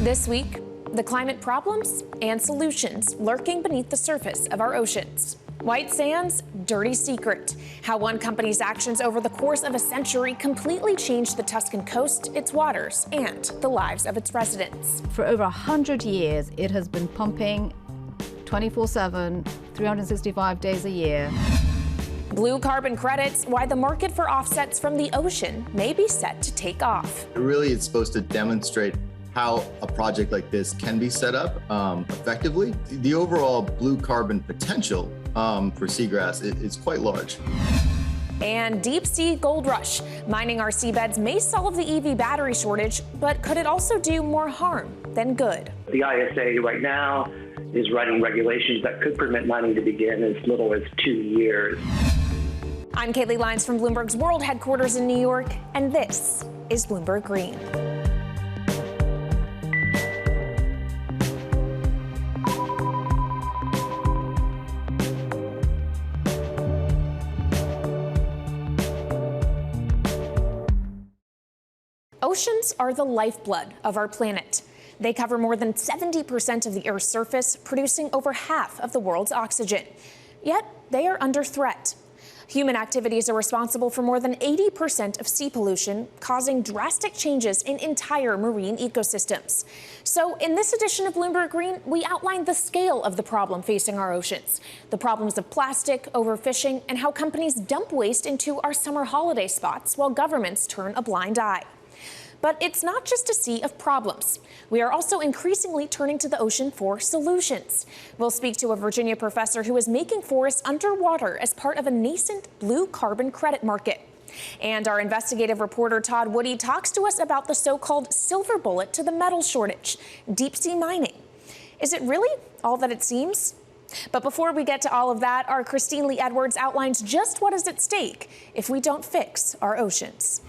This week, the climate problems and solutions lurking beneath the surface of our oceans. White sand's dirty secret, how one company's actions over the course of a century completely changed the Tuscan coast, its waters, and the lives of its residents. For over 100 years, it has been pumping 24/7, 365 days a year. Blue carbon credits, why the market for offsets from the ocean may be set to take off. Really, it's supposed to demonstrate how a project like this can be set up effectively. The overall blue carbon potential for seagrass is quite large. And deep sea gold rush. Mining our seabeds may solve the EV battery shortage, but could it also do more harm than good? The ISA right now is writing regulations that could permit mining to begin as little as 2 years. I'm Kaylee Lyons from Bloomberg's World Headquarters in New York, and this is Bloomberg Green. Oceans are the lifeblood of our planet. They cover more than 70% of the Earth's surface, producing over half of the world's oxygen. Yet, they are under threat. Human activities are responsible for more than 80% of sea pollution, causing drastic changes in entire marine ecosystems. So, in this edition of Bloomberg Green, we outline the scale of the problem facing our oceans, the problems of plastic, overfishing, and how companies dump waste into our summer holiday spots while governments turn a blind eye. But it's not just a sea of problems. We are also increasingly turning to the ocean for solutions. We'll speak to a Virginia professor who is making forests underwater as part of a nascent blue carbon credit market. And our investigative reporter Todd Woody talks to us about the so-called silver bullet to the metal shortage, deep sea mining. Is it really all that it seems? But before we get to all of that, our Christine Lee Edwards outlines just what is at stake if we don't fix our oceans.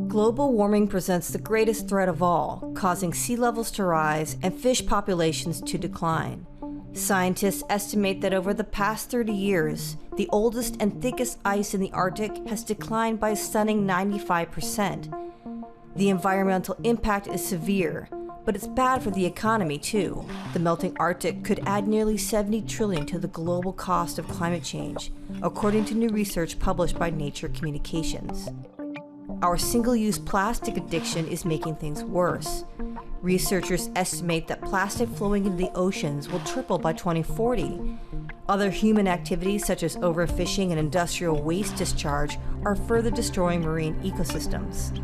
Global warming presents the greatest threat of all, causing sea levels to rise and fish populations to decline. Scientists estimate that over the past 30 years, the oldest and thickest ice in the Arctic has declined by a stunning 95%. The environmental impact is severe, but it's bad for the economy too. The melting Arctic could add nearly $70 trillion to the global cost of climate change, according to new research published by Nature Communications. Our single-use plastic addiction is making things worse. Researchers estimate that plastic flowing into the oceans will triple by 2040. Other human activities such as overfishing and industrial waste discharge are further destroying marine ecosystems.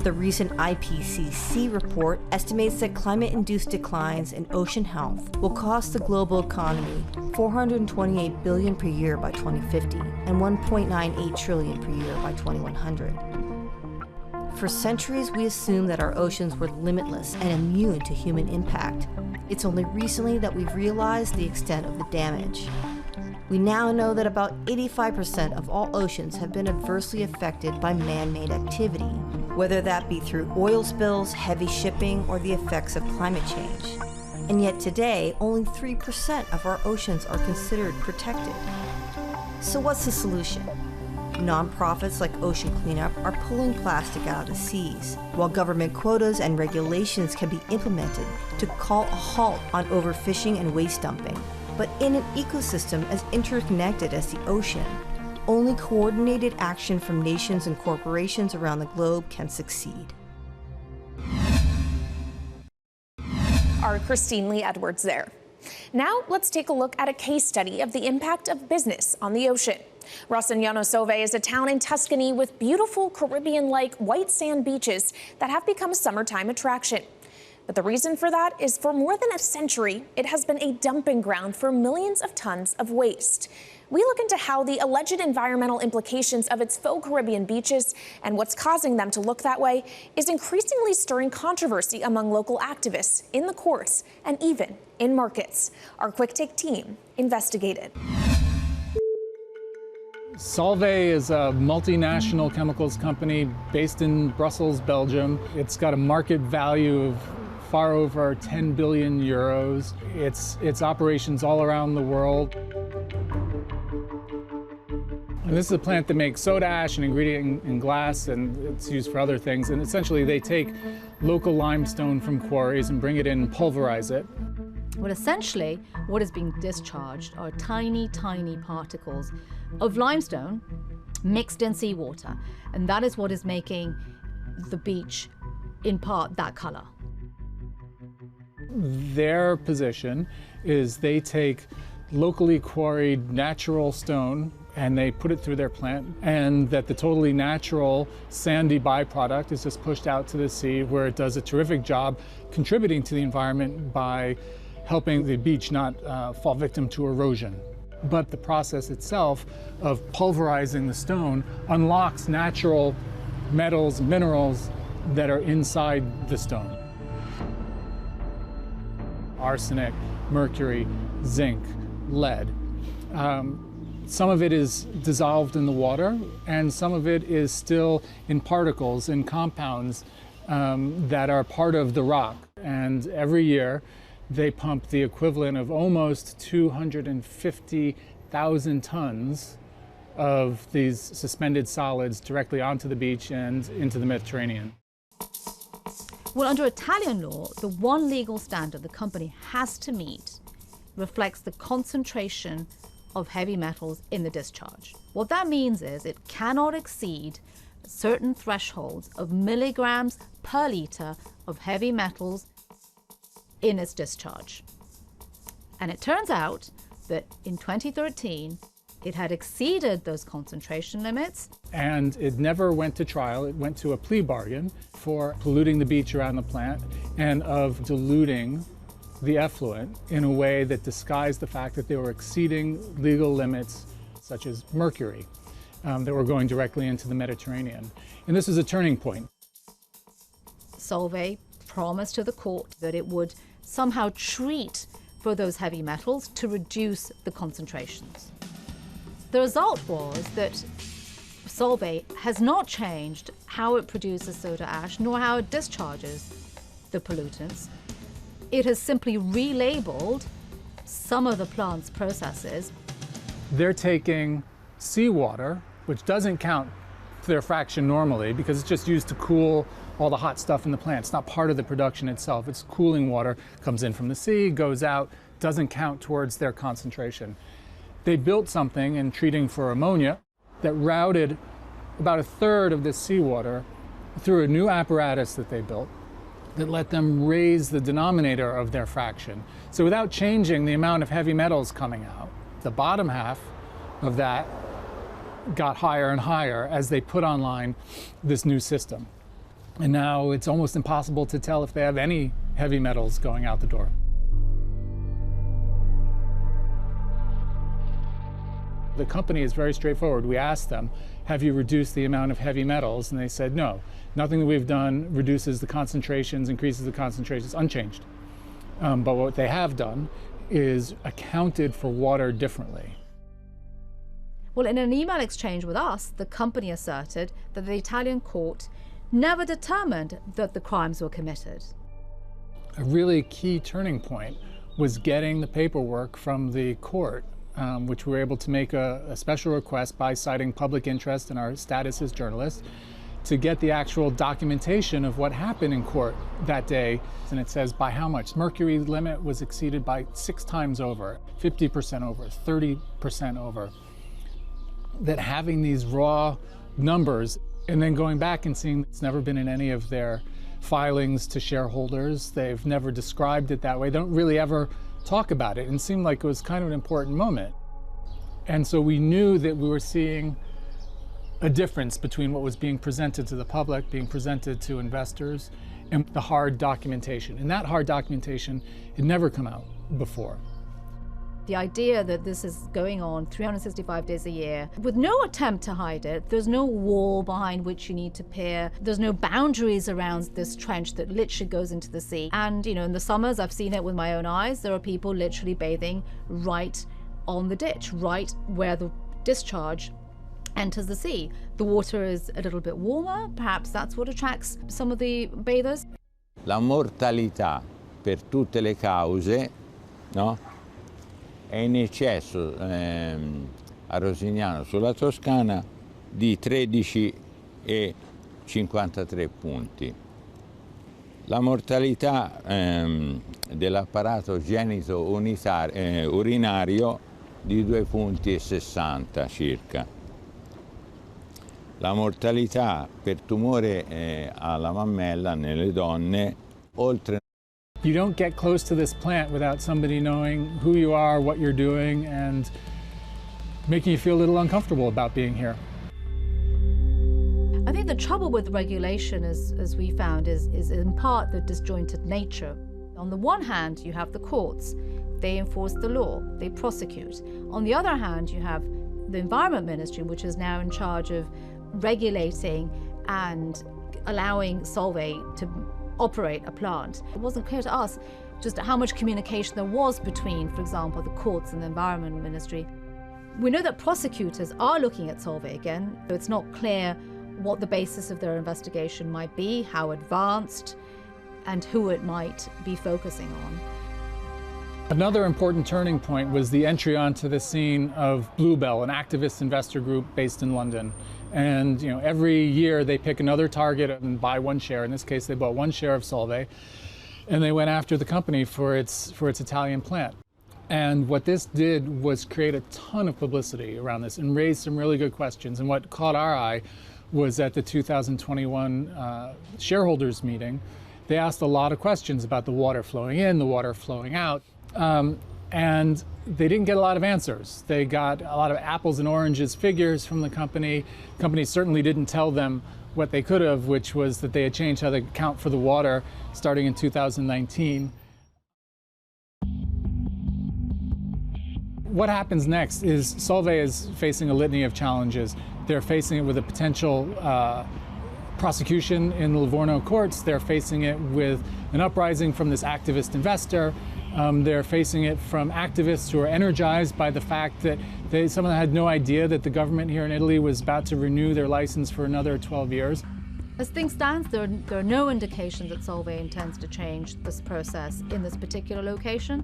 The recent IPCC report estimates that climate-induced declines in ocean health will cost the global economy $428 billion per year by 2050 and $1.98 trillion per year by 2100. For centuries, we assumed that our oceans were limitless and immune to human impact. It's only recently that we've realized the extent of the damage. We now know that about 85% of all oceans have been adversely affected by man-made activity, whether that be through oil spills, heavy shipping, or the effects of climate change. And yet today, only 3% of our oceans are considered protected. So what's the solution? Nonprofits like Ocean Cleanup are pulling plastic out of the seas, while government quotas and regulations can be implemented to call a halt on overfishing and waste dumping. But in an ecosystem as interconnected as the ocean, only coordinated action from nations and corporations around the globe can succeed. Our Christine Lee Edwards there. Now let's take a look at a case study of the impact of business on the ocean. Rossignano Sove is a town in Tuscany with beautiful Caribbean-like white sand beaches that have become a summertime attraction. But the reason for that is for more than a century, it has been a dumping ground for millions of tons of waste. We look into how the alleged environmental implications of its faux Caribbean beaches and what's causing them to look that way is increasingly stirring controversy among local activists, in the courts, and even in markets. Our Quick Take team investigated. Solvay is a multinational chemicals company based in Brussels, Belgium. It's got a market value of far over 10 billion euros. It's operations all around the world. And this is a plant that makes soda ash, an ingredient in glass, and it's used for other things. And essentially they take local limestone from quarries and bring it in and pulverize it. Well, essentially, what is being discharged are tiny, tiny particles of limestone mixed in seawater. And that is what is making the beach, in part, that color. Their position is they take locally quarried natural stone and they put it through their plant, and that the totally natural sandy byproduct is just pushed out to the sea, where it does a terrific job contributing to the environment by helping the beach not fall victim to erosion. But the process itself of pulverizing the stone unlocks natural metals, minerals that are inside the stone. Arsenic, mercury, zinc, lead. Some of it is dissolved in the water, and some of it is still in particles and compounds that are part of the rock. And every year, they pump the equivalent of almost 250,000 tons of these suspended solids directly onto the beach and into the Mediterranean. Well, under Italian law, the one legal standard the company has to meet reflects the concentration of heavy metals in the discharge. What that means is it cannot exceed certain thresholds of milligrams per liter of heavy metals in its discharge. And it turns out that in 2013, it had exceeded those concentration limits. And it never went to trial. It went to a plea bargain for polluting the beach around the plant and of diluting the effluent in a way that disguised the fact that they were exceeding legal limits, such as mercury, that were going directly into the Mediterranean. And this is a turning point. Solvay promised to the court that it would somehow treat for those heavy metals to reduce the concentrations. The result was that Solvay has not changed how it produces soda ash, nor how it discharges the pollutants. It has simply relabeled some of the plant's processes. They're taking seawater, which doesn't count to their fraction normally because it's just used to cool all the hot stuff in the plant. It's not part of the production itself. It's cooling water, comes in from the sea, goes out, doesn't count towards their concentration. They built something in treating for ammonia that routed about a third of this seawater through a new apparatus that they built that let them raise the denominator of their fraction. So without changing the amount of heavy metals coming out, the bottom half of that got higher and higher as they put online this new system. And now it's almost impossible to tell if they have any heavy metals going out the door. The company is very straightforward. We asked them, have you reduced the amount of heavy metals? And they said, no, nothing that we've done reduces the concentrations, increases the concentrations, unchanged. But what they have done is accounted for water differently. Well, in an email exchange with us, the company asserted that the Italian court never determined that the crimes were committed. A really key turning point was getting the paperwork from the court, which we were able to make a special request by citing public interest in our status as journalists to get the actual documentation of what happened in court that day. And it says by how much. Mercury limit was exceeded by 6 times over, 50% over, 30% over. That having these raw numbers and then going back and seeing it's never been in any of their filings to shareholders. They've never described it that way. They don't really ever talk about it, and it seemed like it was kind of an important moment. And so we knew that we were seeing a difference between what was being presented to the public, being presented to investors, and the hard documentation. And that hard documentation had never come out before. The idea that this is going on 365 days a year with no attempt to hide it. There's no wall behind which you need to peer. There's no boundaries around this trench that literally goes into the sea. And, you know, in the summers, I've seen it with my own eyes. There are people literally bathing right on the ditch, right where the discharge enters the sea. The water is a little bit warmer. Perhaps that's what attracts some of the bathers. La mortalità per tutte le cause, no? È in eccesso a Rosignano sulla Toscana di 13,53 punti. La mortalità dell'apparato genito-urinario di 2,60 punti circa. La mortalità per tumore alla mammella nelle donne oltre. You don't get close to this plant without somebody knowing who you are, what you're doing, and making you feel a little uncomfortable about being here. I think the trouble with regulation, as we found, is in part the disjointed nature. On the one hand, you have the courts. They enforce the law, they prosecute. On the other hand, you have the Environment Ministry, which is now in charge of regulating and allowing Solvay to operate a plant. It wasn't clear to us just how much communication there was between, for example, the courts and the Environment Ministry. We know that prosecutors are looking at Solvay again, so it's not clear what the basis of their investigation might be, how advanced, and who it might be focusing on. Another important turning point was the entry onto the scene of Bluebell, an activist investor group based in London. And every year they pick another target and buy one share. In this case, they bought one share of Solvay, and they went after the company for its Italian plant. And what this did was create a ton of publicity around this and raise some really good questions. And what caught our eye was at the 2021 shareholders meeting, they asked a lot of questions about the water flowing in, the water flowing out. And they didn't get a lot of answers. They got a lot of apples and oranges figures from the company. The company certainly didn't tell them what they could have, which was that they had changed how they account for the water starting in 2019. What happens next is Solvay is facing a litany of challenges. They're facing it with a potential prosecution in the Livorno courts. They're facing it with an uprising from this activist investor. They're facing it from activists who are energized by the fact that some of them had no idea that the government here in Italy was about to renew their license for another 12 years. As things stand, there are no indications that Solvay intends to change this process in this particular location.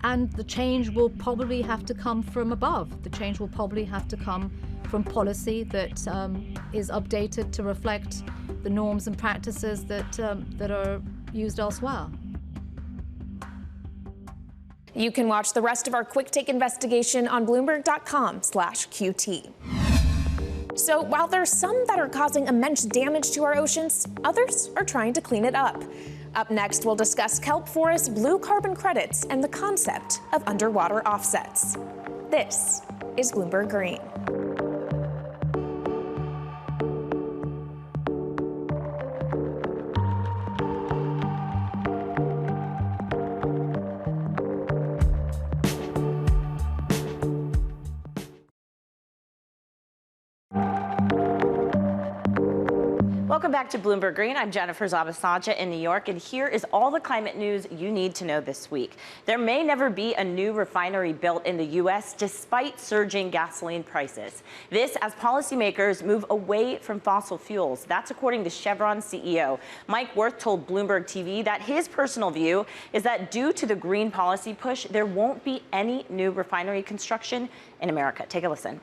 And the change will probably have to come from above. The change will probably have to come from policy that is updated to reflect the norms and practices that are used elsewhere. You can watch the rest of our Quick Take investigation on Bloomberg.com/QT. So while there's some that are causing immense damage to our oceans, others are trying to clean it up. Up next, we'll discuss kelp forest blue carbon credits and the concept of underwater offsets. This is Bloomberg Green. Welcome back to Bloomberg Green. I'm Jennifer Zabasaja in New York, and here is all the climate news you need to know this week. There may never be a new refinery built in the U.S. despite surging gasoline prices. This as policymakers move away from fossil fuels. That's according to Chevron CEO Mike Wirth told Bloomberg TV that his personal view is that due to the green policy push, there won't be any new refinery construction in America. Take a listen.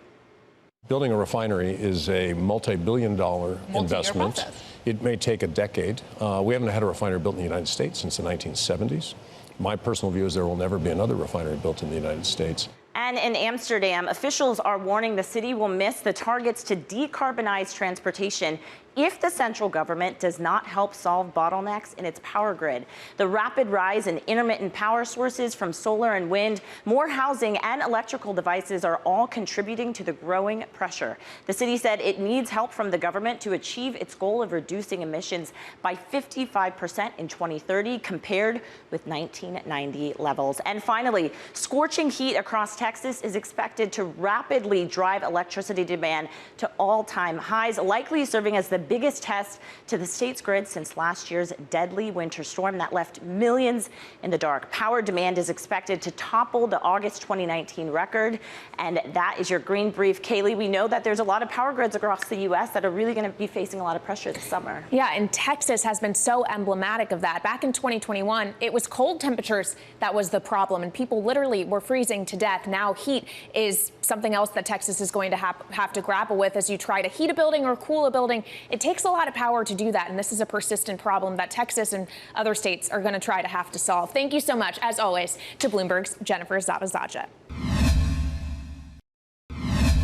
Building a refinery is a multi-billion-dollar investment. Process. It may take a decade. We haven't had a refinery built in the United States since the 1970s. My personal view is there will never be another refinery built in the United States. And in Amsterdam, officials are warning the city will miss the targets to decarbonize transportation if the central government does not help solve bottlenecks in its power grid. The rapid rise in intermittent power sources from solar and wind, more housing and electrical devices are all contributing to the growing pressure. The city said it needs help from the government to achieve its goal of reducing emissions by 55% in 2030 compared with 1990 levels. And finally, scorching heat across Texas is expected to rapidly drive electricity demand to all-time highs, likely serving as the biggest test to the state's grid since last year's deadly winter storm that left millions in the dark. Power demand is expected to topple the August 2019 record. And that is your Green Brief. Kaylee, we know that there's a lot of power grids across the U.S. that are really going to be facing a lot of pressure this summer. Yeah, and Texas has been so emblematic of that. Back in 2021, it was cold temperatures that was the problem, and people literally were freezing to death. now heat is something else that Texas is going to have to grapple with as you try to heat a building or cool a building. It takes a lot of power to do that, and this is a persistent problem that Texas and other states are going to try to have to solve. Thank you so much, as always, to Bloomberg's Jennifer Zabazaja.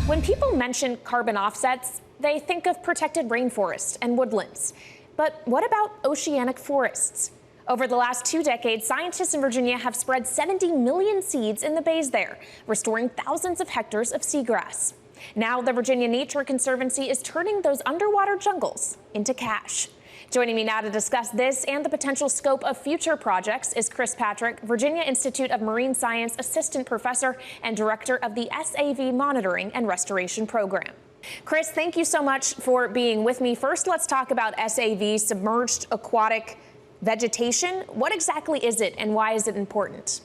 When people mention carbon offsets, they think of protected rainforests and woodlands. But what about oceanic forests? Over the last 2 decades, scientists in Virginia have spread 70 million seeds in the bays there, restoring thousands of hectares of seagrass. Now, the Virginia Nature Conservancy is turning those underwater jungles into cash. Joining me now to discuss this and the potential scope of future projects is Chris Patrick, Virginia Institute of Marine Science Assistant Professor and Director of the SAV Monitoring and Restoration Program. Chris, thank you so much for being with me. First, let's talk about SAV, submerged aquatic vegetation. What exactly is it and why is it important?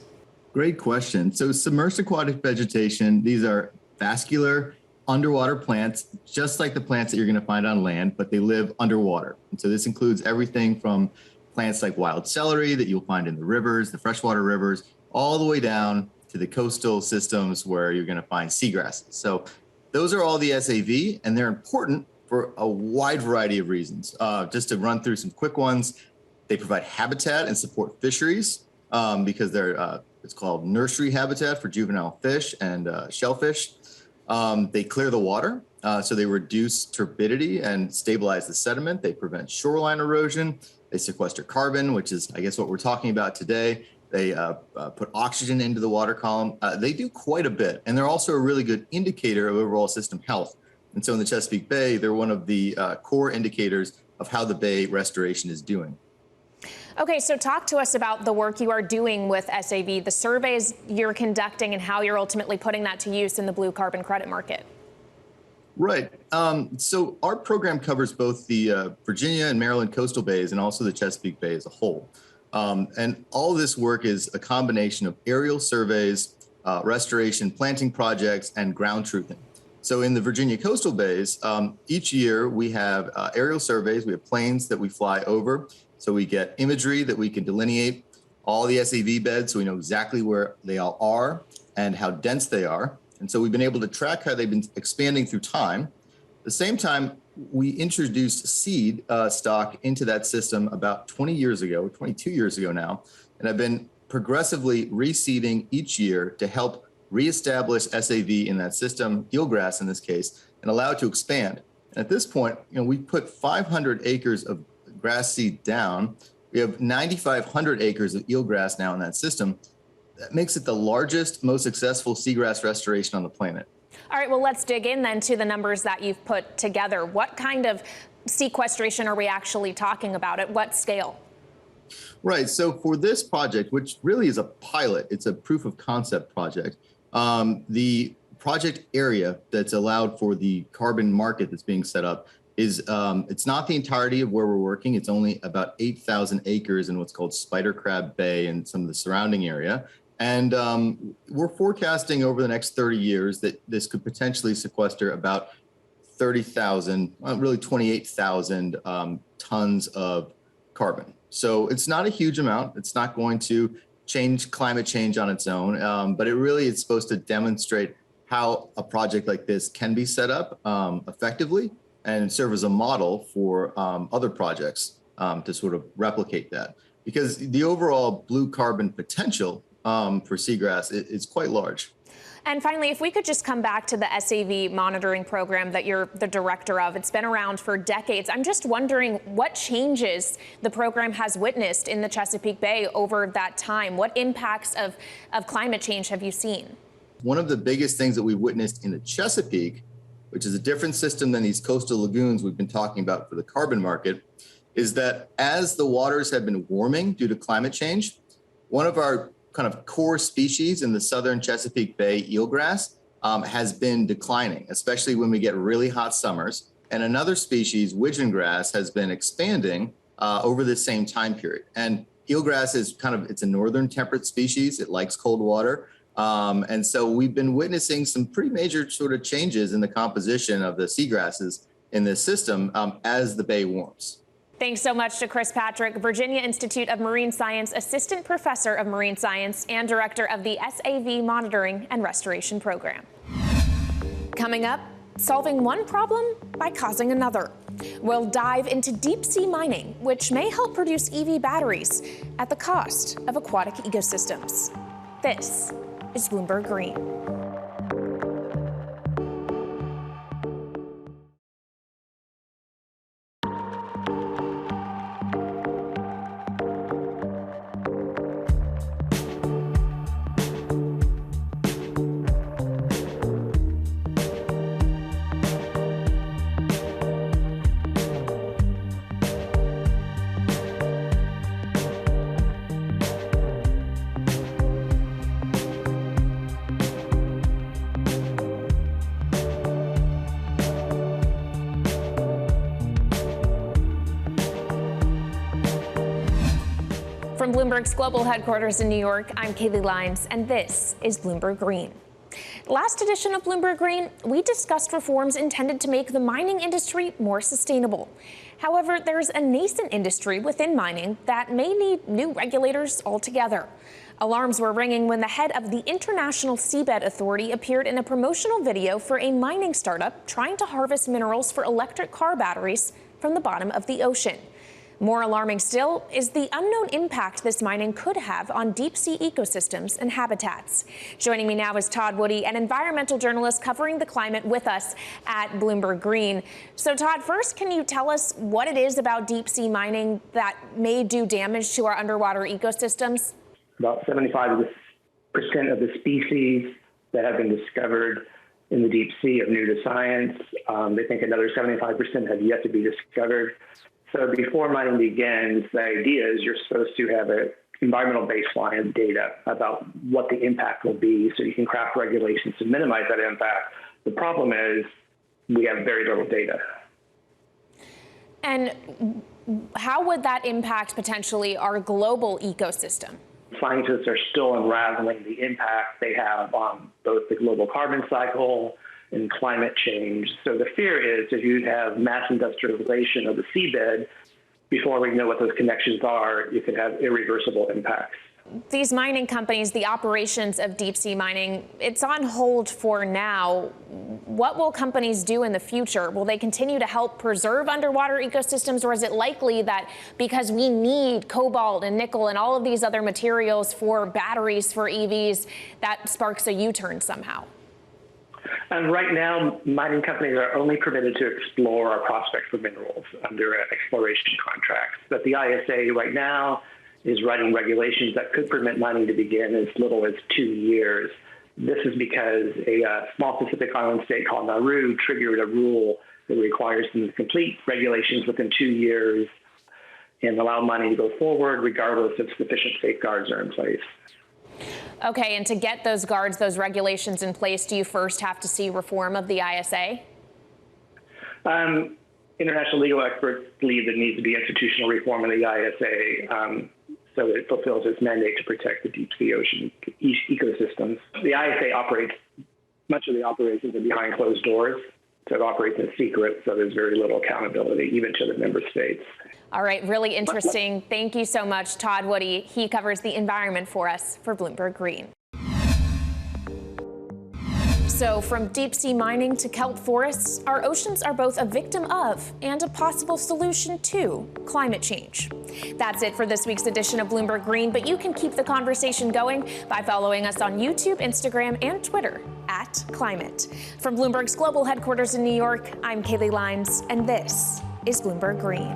Great question. So submerged aquatic vegetation, these are vascular underwater plants, just like the plants that you're going to find on land, but they live underwater. And so this includes everything from plants like wild celery that you'll find in the rivers, the freshwater rivers, all the way down to the coastal systems where you're going to find seagrasses. So those are all the SAV, and they're important for a wide variety of reasons. Just to run through some quick ones, they provide habitat and support fisheries because they're it's called nursery habitat for juvenile fish and shellfish. They clear the water, so they reduce turbidity and stabilize the sediment. They prevent shoreline erosion. They sequester carbon, which is, I guess, what we're talking about today. They put oxygen into the water column. They do quite a bit, and they're also a really good indicator of overall system health. And so in the Chesapeake Bay, they're one of the core indicators of how the bay restoration is doing. Okay, so talk to us about the work you are doing with SAV, the surveys you're conducting, and how you're ultimately putting that to use in the blue carbon credit market. Right. So our program covers both the Virginia and Maryland coastal bays and also the Chesapeake Bay as a whole. And all of this work is a combination of aerial surveys, restoration, planting projects, and ground truthing. So in the Virginia coastal bays, each year we have aerial surveys. We have planes that we fly over. So we get imagery that we can delineate all the SAV beds so we know exactly where they all are and how dense they are. And so we've been able to track how they've been expanding through time. At the same time, we introduced seed stock into that system about 20 years ago, 22 years ago now, and I've been progressively reseeding each year to help reestablish SAV in that system, eelgrass in this case, and allow it to expand. And at this point, we put 500 acres of grass seed down. We have 9,500 acres of eelgrass now in that system. That makes it the largest, most successful seagrass restoration on the planet. All right, well, let's dig in then to the numbers that you've put together. What kind of sequestration are we actually talking about? At what scale? Right, so for this project, which really is a pilot, it's a proof of concept project, the project area that's allowed for the carbon market that's being set up is it's not the entirety of where we're working. It's only about 8,000 acres in what's called Spider Crab Bay and some of the surrounding area. And we're forecasting over the next 30 years that this could potentially sequester about 30,000, really 28,000 tons of carbon. So it's not a huge amount. It's not going to change climate change on its own, but it really is supposed to demonstrate how a project like this can be set up effectively and serve as a model for other projects to sort of replicate that. Because the overall blue carbon potential for seagrass is quite large. And finally, if we could just come back to the SAV monitoring program that you're the director of. It's been around for decades. I'm just wondering what changes the program has witnessed in the Chesapeake Bay over that time. What impacts of climate change have you seen? One of the biggest things that we witnessed in the Chesapeake, which is a different system than these coastal lagoons we've been talking about for the carbon market, is that as the waters have been warming due to climate change, one of our kind of core species in the southern Chesapeake Bay, eelgrass, has been declining, especially when we get really hot summers. And another species, widgeon grass, has been expanding over the same time period. And eelgrass is it's a northern temperate species. It likes cold water. And so we've been witnessing some pretty major sort of changes in the composition of the seagrasses in this system as the bay warms. Thanks so much to Chris Patrick, Virginia Institute of Marine Science Assistant Professor of Marine Science and Director of the SAV Monitoring and Restoration Program. Coming up, solving one problem by causing another. We'll dive into deep sea mining, which may help produce EV batteries at the cost of aquatic ecosystems. This is Bloomberg Green. From Bloomberg's global headquarters in New York, I'm Kaylee Lyons, and this is Bloomberg Green. Last edition of Bloomberg Green, we discussed reforms intended to make the mining industry more sustainable. However, there's a nascent industry within mining that may need new regulators altogether. Alarms were ringing when the head of the International Seabed Authority appeared in a promotional video for a mining startup trying to harvest minerals for electric car batteries from the bottom of the ocean. More alarming still is the unknown impact this mining could have on deep sea ecosystems and habitats. Joining me now is Todd Woody, an environmental journalist covering the climate with us at Bloomberg Green. So Todd, first, can you tell us what it is about deep sea mining that may do damage to our underwater ecosystems? About 75% of the species that have been discovered in the deep sea are new to science. They think another 75% have yet to be discovered. So before mining begins, the idea is you're supposed to have an environmental baseline data about what the impact will be so you can craft regulations to minimize that impact. The problem is we have very little data. And how would that impact potentially our global ecosystem? Scientists are still unraveling the impact they have on both the global carbon cycle and climate change. So the fear is if you have mass industrialization of the seabed, before we know what those connections are, you could have irreversible impacts. These mining companies, the operations of deep sea mining, it's on hold for now. What will companies do in the future? Will they continue to help preserve underwater ecosystems, or is it likely that because we need cobalt and nickel and all of these other materials for batteries for EVs, that sparks a U-turn somehow? And right now, mining companies are only permitted to explore or prospect for minerals under exploration contracts. But the ISA right now is writing regulations that could permit mining to begin as little as 2 years. This is because a small Pacific Island state called Nauru triggered a rule that requires them to complete regulations within 2 years and allow mining to go forward regardless if sufficient safeguards are in place. Okay, and to get those guards, those regulations in place, do you first have to see reform of the ISA? International legal experts believe there needs to be institutional reform of the ISA so it fulfills its mandate to protect the deep sea ocean ecosystems. The ISA operates, much of the operations are behind closed doors, so it operates in secret, so there's very little accountability, even to the member states. All right, really interesting. Thank you so much, Todd Woody. He covers the environment for us for Bloomberg Green. So from deep sea mining to kelp forests, our oceans are both a victim of and a possible solution to climate change. That's it for this week's edition of Bloomberg Green, but you can keep the conversation going by following us on YouTube, Instagram, and Twitter @Climate. From Bloomberg's global headquarters in New York, I'm Kaylee Lyons, and this is Bloomberg Green.